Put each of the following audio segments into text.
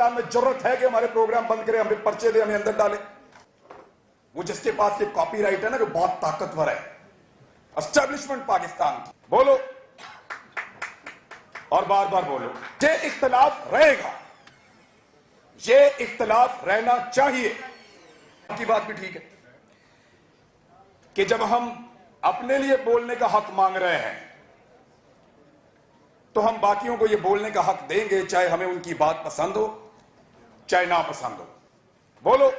सियासतदान में जरूरत है कि हमारे प्रोग्राम बंद करें, हमें पर्चे दे, हमें अंदर डाले? वो जिसके पास ये कॉपीराइट है ना, जो बहुत ताकतवर है, एस्टेब्लिशमेंट पाकिस्तान की, बोलो और बार बार बोलो, ये इख्तलाफ रहेगा, ये इख्तलाफ रहना चाहिए। आपकी बात भी ठीक है कि जब हम अपने लिए बोलने का हक मांग रहे हैं तो हम बाकियों को यह बोलने का हक देंगे, चाहे हमें उनकी बात पसंद हो चाहे ना पसंद हो। बोलो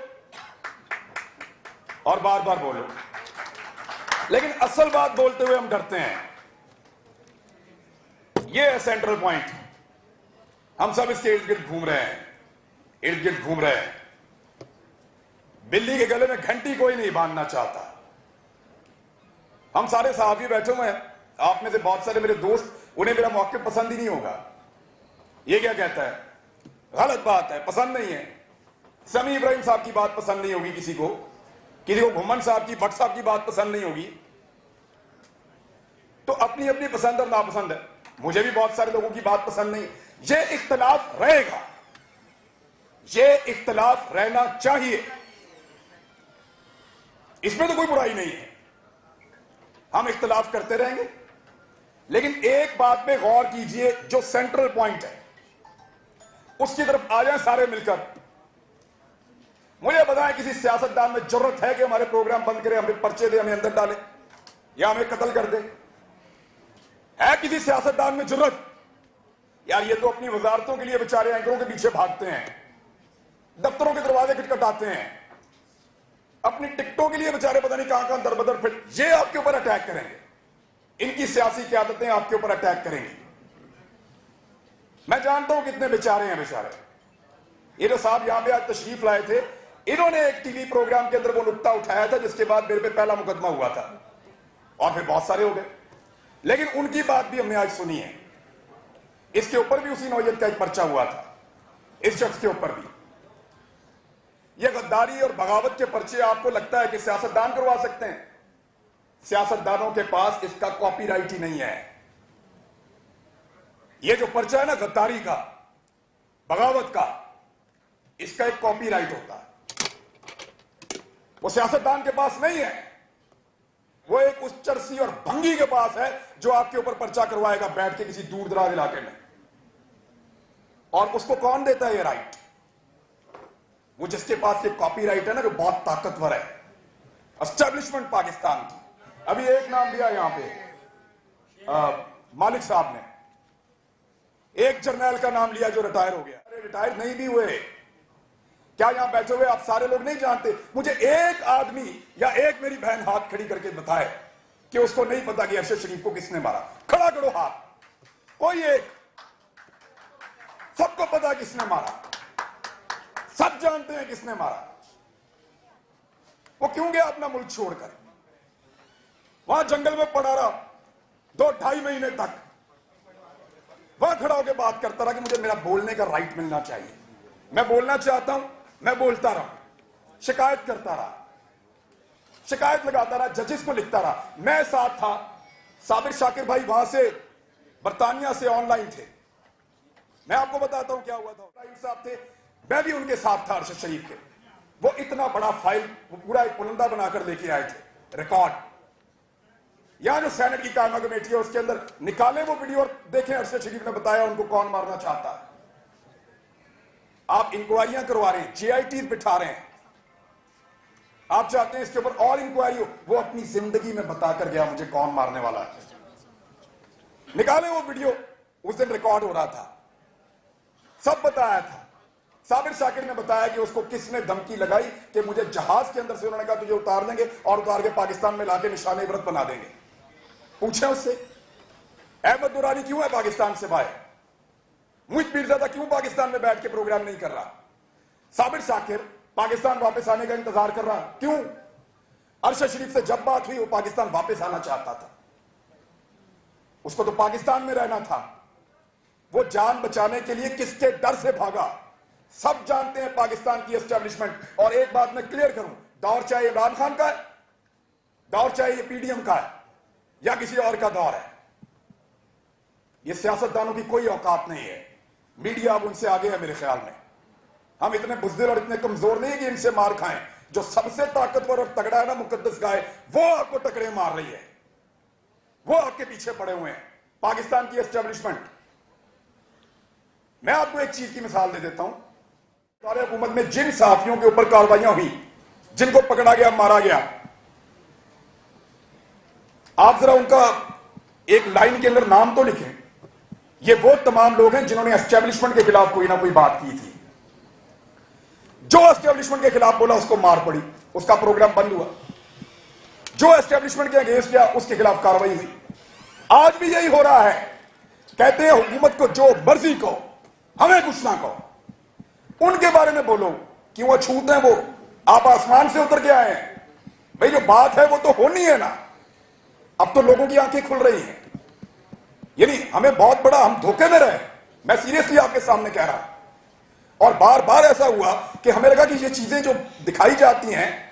और बार बार बोलो। लेकिन असल बात बोलते हुए हम डरते हैं। यह है सेंट्रल पॉइंट। हम सब इसके इर्द गिर्द घूम रहे हैं, इर्द गिर्द घूम रहे हैं। बिल्ली के गले में घंटी कोई नहीं बांधना चाहता। हम सारे सहाफी बैठे हुए हैं, आप में से बहुत सारे मेरे दोस्त, उन्हें मेरा मौक़िफ़ पसंद ही नहीं होगा। ये क्या कहता है? गलत बात है, पसंद नहीं है। समी इब्राहिम साहब की बात पसंद नहीं होगी किसी को घुम्मन साहब की, भट्ट साहब की बात पसंद नहीं होगी। तो अपनी अपनी पसंद और नापसंद है। मुझे भी बहुत सारे लोगों की बात पसंद नहीं। यह इख्तलाफ रहेगा, यह इख्तलाफ रहना चाहिए, इसमें तो कोई बुराई नहीं है। हम इख्तलाफ करते रहेंगे, लेकिन एक बात पे गौर कीजिए, जो सेंट्रल पॉइंट है उसकी तरफ आ जाए सारे मिलकर। मुझे बताएं, किसी सियासतदान में जरूरत है कि हमारे प्रोग्राम बंद करें, हमें पर्चे दे, हमें अंदर डाले या हमें कत्ल कर दे? है किसी सियासतदान में जरूरत? यार ये तो अपनी वजारतों के लिए बेचारे एंकरों के पीछे भागते हैं, दफ्तरों के दरवाजे खटखटाते हैं, अपनी टिकटों के लिए बेचारे पता नहीं कहां कहां दरबदर फिर ये आपके ऊपर अटैक करेंगे। इनकी सियासी क़यादतें आपके ऊपर अटैक करेंगी। मैं जानता हूं कितने बेचारे हैं बेचारे। ये जो साहब यहां पे आज तशरीफ लाए थे, इन्होंने एक टीवी प्रोग्राम के अंदर वो नुक्ता उठाया था जिसके बाद मेरे पे पहला मुकदमा हुआ था और फिर बहुत सारे हो गए। लेकिन उनकी बात भी हमने आज सुनी है। इसके ऊपर भी उसी नौयत का एक पर्चा हुआ था, इस शख्स के ऊपर भी। ये गद्दारी और बगावत के पर्चे आपको लगता है कि सियासतदान करवा सकते हैं? सियासतदानों के पास इसका कॉपीराइट ही नहीं है। ये जो पर्चा है ना गद्दारी का, बगावत का, इसका एक कॉपीराइट होता है, वो सियासतदान के पास नहीं है। वो एक उस चरसी और भंगी के पास है जो आपके ऊपर पर्चा करवाएगा बैठ के किसी दूर दराज इलाके में। और उसको कौन देता है ये राइट? वो जिसके पास ये कॉपीराइट है ना, जो बहुत ताकतवर है, एस्टेब्लिशमेंट पाकिस्तान की। अभी एक नाम लिया यहां पे मालिक साहब ने, एक जर्नैल का नाम लिया जो रिटायर हो गया। अरे रिटायर नहीं भी हुए क्या? यहां बैठे हुए आप सारे लोग नहीं जानते? मुझे एक आदमी या एक मेरी बहन हाथ खड़ी करके बताए कि उसको नहीं पता कि अरशद शरीफ को किसने मारा। खड़ा करो हाथ, कोई एक। सबको पता किसने मारा, सब जानते हैं किसने मारा। वो क्यों गया अपना मुल्क छोड़कर? वहां जंगल में पड़ा रहा 2-2.5 महीने तक, वहां खड़ा होकर बात करता रहा कि मुझे मेरा बोलने का राइट मिलना चाहिए, मैं बोलना चाहता हूं, मैं बोलता रहा। शिकायत करता रहा, शिकायत लगाता रहा, जजेस को लिखता रहा। मैं साथ था। साबिर शाकिर भाई वहां से बरतानिया से ऑनलाइन थे। मैं आपको बताता हूं क्या हुआ था। साहब थे, मैं भी उनके साथ था अरशद शरीफ के। वो इतना बड़ा फाइल, वो पूरा एक पुलंदा बनाकर लेके आए थे, रिकॉर्ड। यहां जो सेनेट की कायमा कमेटी है उसके अंदर निकाले वो वीडियो और देखें अरशद शरीफ ने बताया उनको कौन मारना चाहता है। आप इंक्वायरियां करवा रहे हैं, JIT बिठा रहे हैं, आप चाहते हैं इसके ऊपर और इंक्वायरी हो। वो अपनी जिंदगी में बताकर गया मुझे कौन मारने वाला है। निकाले वो वीडियो, उस दिन रिकॉर्ड हो रहा था, सब बताया था। साबिर शाकिर ने बताया कि उसको किसने धमकी लगाई कि मुझे जहाज के अंदर से उन्होंने कहा तुझे उतार देंगे और उतार के पाकिस्तान में लाके निशाने इबरत बना देंगे। पूछे उससे, अहमद दुरानी क्यों है पाकिस्तान से बाहर? मुहित पीरजादा क्यों पाकिस्तान में बैठ के प्रोग्राम नहीं कर रहा? साबिर शाकिर पाकिस्तान वापस आने का इंतजार कर रहा, क्यों? अरशद शरीफ से जब बात हुई वो पाकिस्तान वापस आना चाहता था, उसको तो पाकिस्तान में रहना था। वो जान बचाने के लिए किसके डर से भागा? सब जानते हैं पाकिस्तान की एस्टेब्लिशमेंट। और एक बात मैं क्लियर करूं, दौर चाहे इमरान खान का है, दौर चाहे ये PDM का है या किसी और का दौर है, ये सियासतदानों की कोई औकात नहीं है। मीडिया अब उनसे आगे है मेरे ख्याल में। हम इतने बुज़दिल और इतने कमजोर नहीं कि इनसे मार खाएं। जो सबसे ताकतवर और तगड़ा है ना, मुकद्दस गाय, वो आपको टकरे मार रही है, वो आपके पीछे पड़े हुए हैं, पाकिस्तान की एस्टेब्लिशमेंट। मैं आपको एक चीज की मिसाल दे देता हूं। सारे हुकूमत में जिन सहाफियों के ऊपर कार्रवाइयां हुई, जिनको पकड़ा गया, मारा गया, आप जरा उनका एक लाइन के अंदर नाम तो लिखें। ये वो तमाम लोग हैं जिन्होंने एस्टेब्लिशमेंट के खिलाफ कोई ना कोई बात की थी। जो एस्टेब्लिशमेंट के खिलाफ बोला उसको मार पड़ी, उसका प्रोग्राम बंद हुआ। जो एस्टेब्लिशमेंट के अगेंस्ट गया उसके खिलाफ कार्रवाई हुई। आज भी यही हो रहा है। कहते हैं हुकूमत को जो मर्जी कहो, हमें कुछ ना कहो। उनके बारे में बोलो कि वो छूते हैं, वो आप आसमान से उतर के आए हैं। भाई जो बात है वो तो होनी है ना। अब तो लोगों की आंखें खुल रही हैं। यानी हमें बहुत बड़ा, हम धोखे में रहे। मैं सीरियसली आपके सामने कह रहा हूं। और बार बार ऐसा हुआ कि हमें लगा कि ये चीजें जो दिखाई जाती हैं